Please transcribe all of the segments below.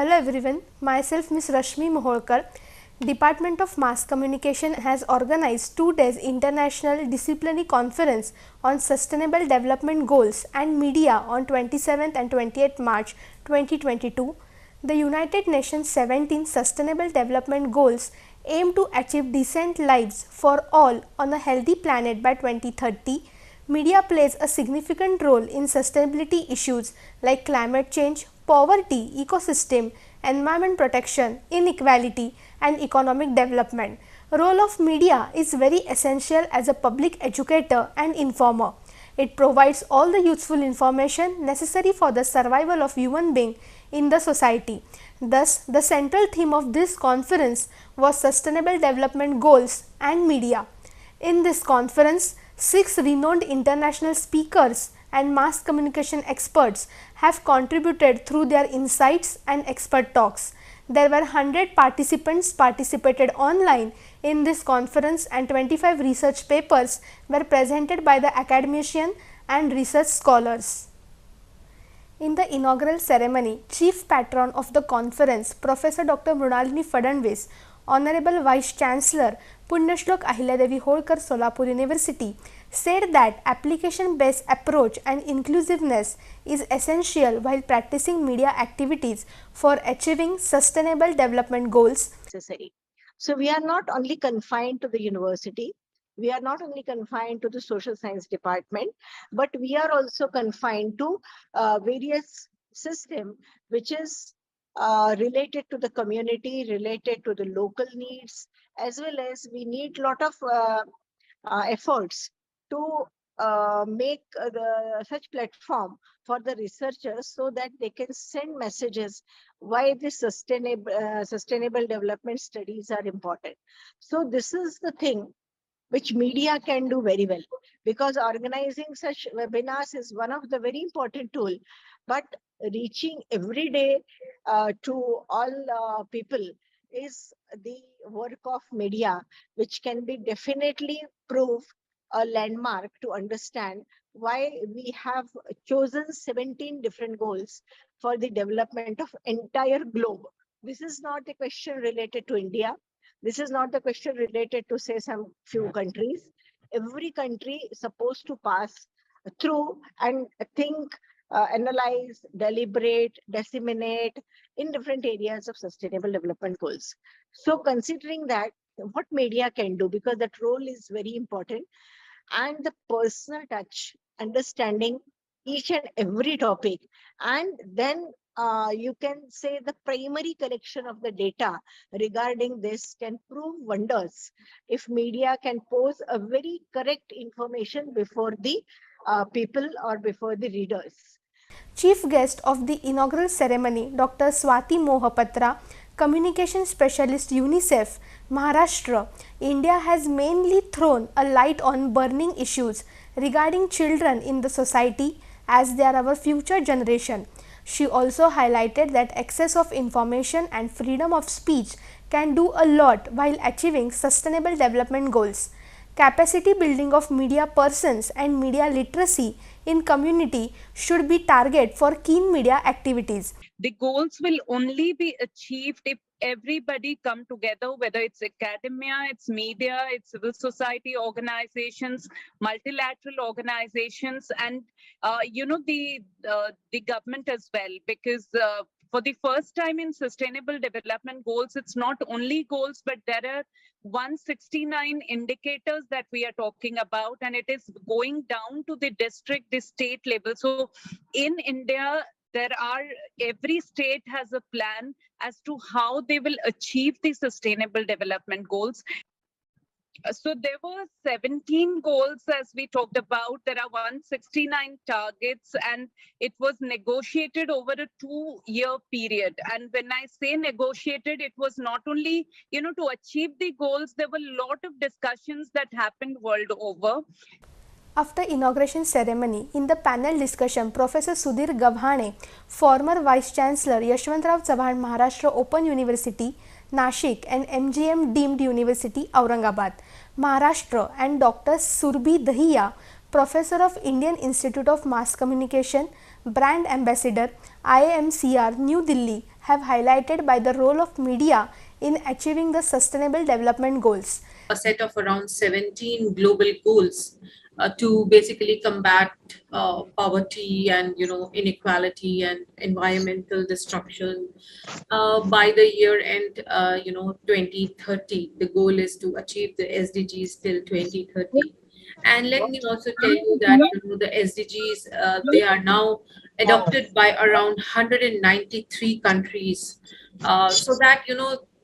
Hello everyone, myself Ms. Rashmi Moholkar. Department of Mass Communication has organized 2 days International Disciplinary Conference on Sustainable Development Goals and Media on 27th and 28th March 2022. The United Nations 17 Sustainable Development Goals aim to achieve decent lives for all on a healthy planet by 2030. Media plays a significant role in sustainability issues like climate change, poverty, ecosystem, environment protection, inequality, and economic development. Role of media is very essential as a public educator and informer. It provides all the useful information necessary for the survival of human being in the society. Thus, the central theme of this conference was Sustainable Development Goals and Media. In this conference, 6 renowned international speakers and mass communication experts have contributed through their insights and expert talks. There were 100 participants participated online in this conference and 25 research papers were presented by the academicians and research scholars. In the inaugural ceremony, Chief Patron of the conference, Professor Dr. Mrunalini Fadnavis, Honorable Vice Chancellor, Punyashlok Ahilyadevi Holkar, Solapur University, said that application-based approach and inclusiveness is essential while practicing media activities for achieving sustainable development goals. So we are not only confined to the university, we are not only confined to the social science department, but we are also confined to various system which is related to the community, related to the local needs, as well as we need lot of efforts to make such platform for the researchers so that they can send messages why the sustainable development studies are important. So this is the thing which media can do very well, because organizing such webinars is one of the very important tool, but reaching every day to all people is the work of media, which can be definitely prove a landmark to understand why we have chosen 17 different goals for the development of entire globe. This is not a question related to India. This is not the question related to, say, some few countries. Every country is supposed to pass through and think, analyze, deliberate, disseminate in different areas of sustainable development goals. So considering that, what media can do, because that role is very important, and the personal touch, understanding each and every topic, and then you can say the primary collection of the data regarding this can prove wonders if media can pose a very correct information before the people or before the readers. Chief guest of the inaugural ceremony, Dr. Swati Mohapatra, Communication Specialist, UNICEF, Maharashtra, India, has mainly thrown a light on burning issues regarding children in the society as they are our future generation. She also highlighted that access of information and freedom of speech can do a lot while achieving sustainable development goals. Capacity building of media persons and media literacy in community should be target for keen media activities. The goals will only be achieved if everybody come together, whether it's academia, it's media, it's civil society organizations, multilateral organizations, and the government as well, because for the first time in sustainable development goals, it's not only goals, but there are 169 indicators that we are talking about, and it is going down to the district, the state level. So in India, every state has a plan as to how they will achieve the sustainable development goals. So there were 17 goals as we talked about. There are 169 targets, and it was negotiated over a 2-year period. And when I say negotiated, it was not only, to achieve the goals, there were a lot of discussions that happened world over. After inauguration ceremony, in the panel discussion, Professor Sudhir Gavhane, former Vice Chancellor, Yashwantrao Chauhan Maharashtra Open University, Nashik, and MGM Deemed University, Aurangabad, Maharashtra, and Dr. Surbhi Dahiya, Professor of Indian Institute of Mass Communication, Brand Ambassador, IAMCR, New Delhi, have highlighted by the role of media in achieving the Sustainable Development Goals. A set of around 17 global goals to basically combat poverty and inequality and environmental destruction by the year end 2030. The goal is to achieve the SDGs till 2030. And let me also tell you that the SDGs, they are now adopted by around 193 countries, so that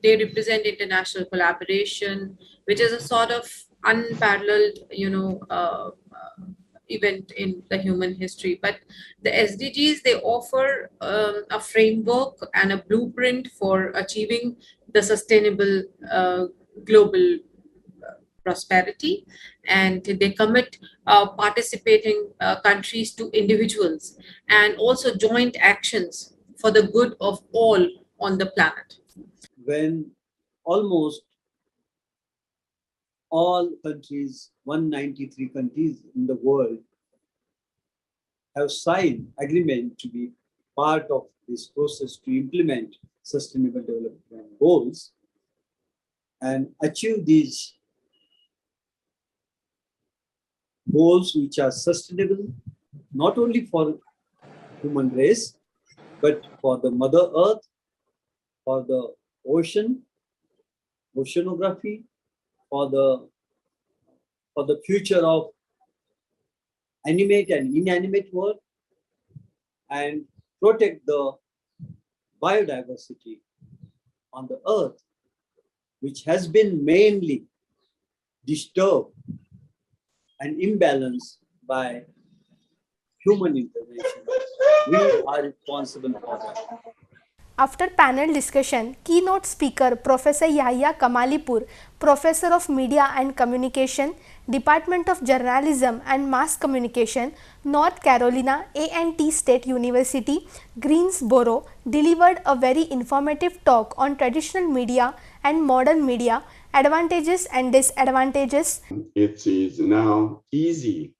they represent international collaboration, which is a sort of unparalleled event in the human history. But the SDGs, they offer a framework and a blueprint for achieving the sustainable global prosperity, and they commit participating countries to individuals and also joint actions for the good of all on the planet. When almost all countries, 193 countries in the world, have signed agreement to be part of this process to implement sustainable development goals and achieve these goals which are sustainable not only for human race but for the mother earth, for the oceanography, for the future of animate and inanimate world, and protect the biodiversity on the earth, which has been mainly disturbed and imbalanced by human intervention. We are responsible for that. After panel discussion, keynote speaker Professor Yahya Kamalipur, Professor of Media and Communication, Department of Journalism and Mass Communication, North Carolina A&T State University, Greensboro, delivered a very informative talk on traditional media and modern media, advantages and disadvantages. It is now easy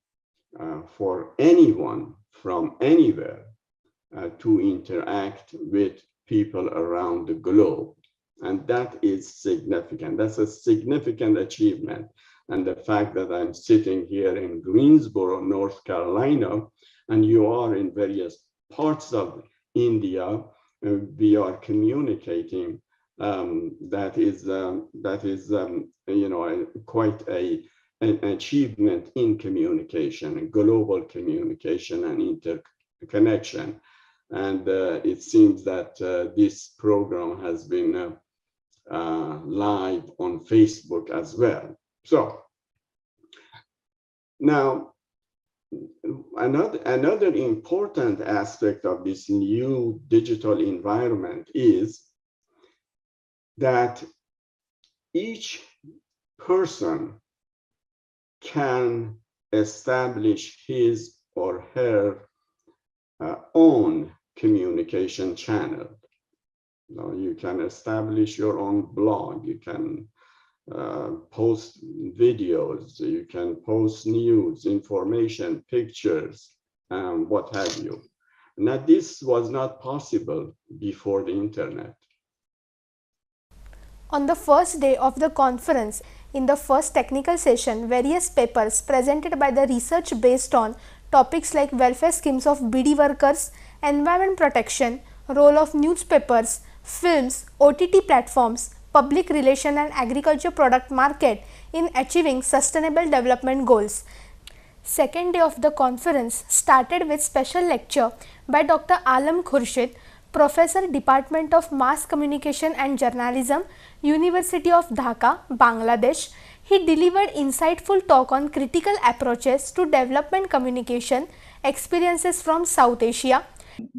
for anyone from anywhere to interact with people around the globe. And that is significant. That's a significant achievement. And the fact that I'm sitting here in Greensboro, North Carolina, and you are in various parts of India, we are communicating. That is quite an achievement in communication, global communication and interconnection. And it seems that this program has been live on Facebook as well. So now, another important aspect of this new digital environment is that each person can establish his or her own communication channel. You can establish your own blog, you can post videos, you can post news, information, pictures, and what have you. Now, this was not possible before the internet. On the first day of the conference, in the first technical session, various papers presented by the research based on topics like welfare schemes of BD workers, environment protection, role of newspapers, films, OTT platforms, public relation and agriculture product market in achieving sustainable development goals. Second day of the conference started with special lecture by Dr. Alam Khurshid, Professor, Department of Mass Communication and Journalism, University of Dhaka, Bangladesh. He delivered insightful talk on critical approaches to development communication, experiences from South Asia.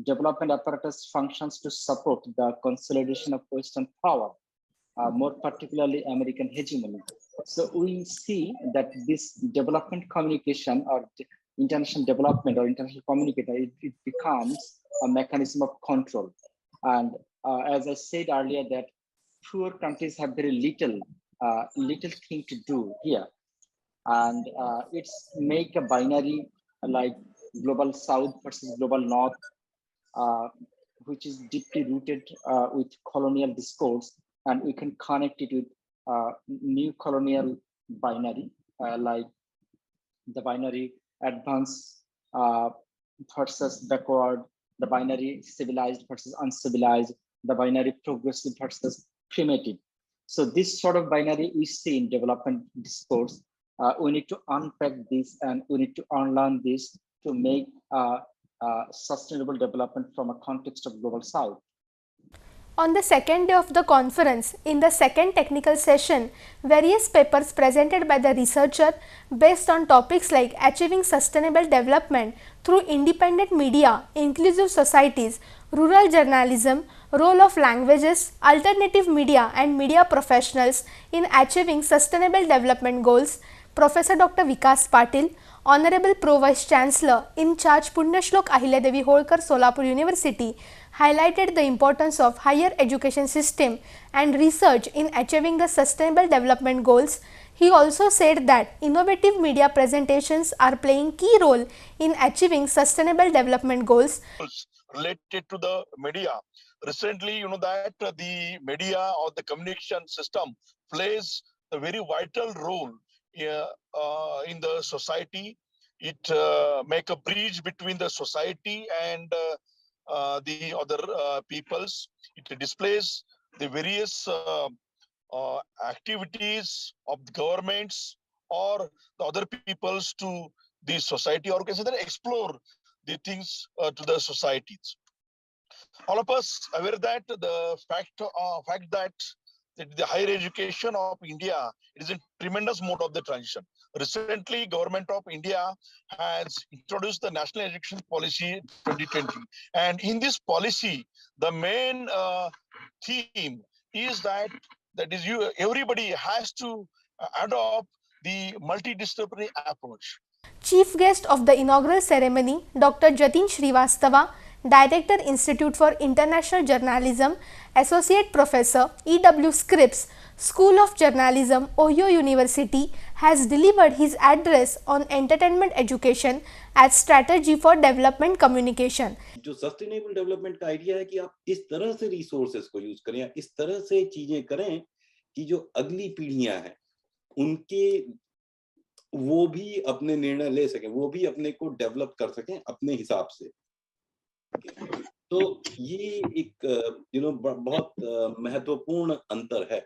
Development apparatus functions to support the consolidation of Western power, more particularly American hegemony. So we see that this development communication or international development or international communicator, it becomes a mechanism of control. And as I said earlier, that poor countries have very little thing to do here. And it's make a binary like global South versus global North. which is deeply rooted with colonial discourse, and we can connect it with new colonial binary, like the binary advanced versus backward, the binary civilized versus uncivilized, the binary progressive versus primitive. So this sort of binary we see in development discourse. We need to unpack this and we need to unlearn this to make sustainable development from a context of global south. On the second day of the conference, in the second technical session, various papers presented by the researcher based on topics like achieving sustainable development through independent media, inclusive societies, rural journalism, role of languages, alternative media and media professionals in achieving sustainable development goals, Professor Dr. Vikas Patil, Honorable Pro Vice Chancellor in charge Punyashlok Ahilyadevi Holkar, Solapur University, highlighted the importance of higher education system and research in achieving the sustainable development goals. He also said that innovative media presentations are playing key role in achieving sustainable development goals. Related to the media, recently you know that the media or the communication system plays a very vital role in the society. It make a bridge between the society and the other peoples. It displays the various activities of the governments or the other peoples to the society organization that explore the things to the societies. All of us aware that the fact that the higher education of India is in tremendous mode of the transition. Recently, Government of India has introduced the National Education Policy 2020, and in this policy, the main theme is that everybody has to adopt the multidisciplinary approach. Chief guest of the inaugural ceremony, Dr. Jatin Shrivastava, Director, Institute for International Journalism, Associate Professor, E.W. Scripps, School of Journalism, Ohio University, has delivered his address on entertainment education as strategy for development communication. जो sustainable development का idea है कि आप इस तरह से resources को use करें या इस तरह से चीजें करें कि जो अगली पीढ़ियां हैं उनके वो भी अपने निर्णय ले सकें, वो भी अपने को डेवलप कर सकें अपने हिसाब से। तो ये एक बहुत महत्वपूर्ण अंतर है।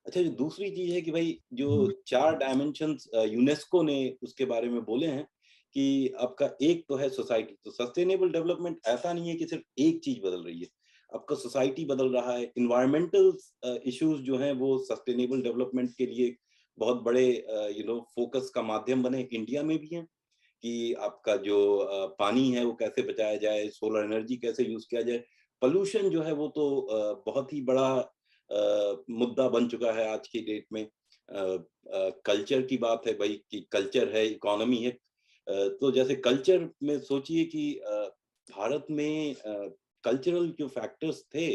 अच्छा, जो दूसरी चीज है कि भाई जो 4 डायमेंशंस यूनेस्को ने उसके बारे में बोले हैं कि आपका एक तो है सोसाइटी। तो सस्टेनेबल डेवलपमेंट ऐसा नहीं है कि सिर्फ एक चीज बदल रही है, आपका सोसाइटी बदल रहा है। इन्वायरमेंटल इश्यूज जो हैं वो सस्टेनेबल डेवलपमेंट के लिए बहुत बड़े फोकस का माध्यम बने। इंडिया में भी है कि आपका जो पानी है वो कैसे बचाया जाए, सोलर एनर्जी कैसे यूज किया जाए। पोल्यूशन जो है वो तो बहुत ही बड़ा मुद्दा बन चुका है आज की डेट में। कल्चर की बात है भाई कि कल्चर है, इकोनॉमी है। तो जैसे कल्चर में सोचिए कि भारत में कल्चरल जो फैक्टर्स थे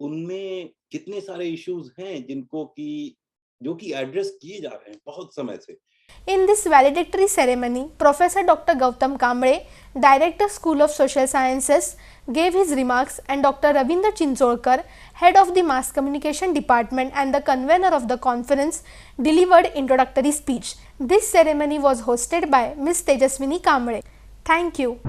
उनमें कितने सारे इश्यूज हैं जो कि एड्रेस किए जा रहे हैं बहुत समय से। In this valedictory ceremony, Professor Dr. Gautam Kamble, Director, School of Social Sciences, gave his remarks, and Dr. Ravindra Chinchorkar, Head of the Mass Communication Department and the convener of the conference, delivered introductory speech. This ceremony was hosted by Ms. Tejaswini Kamble. Thank you.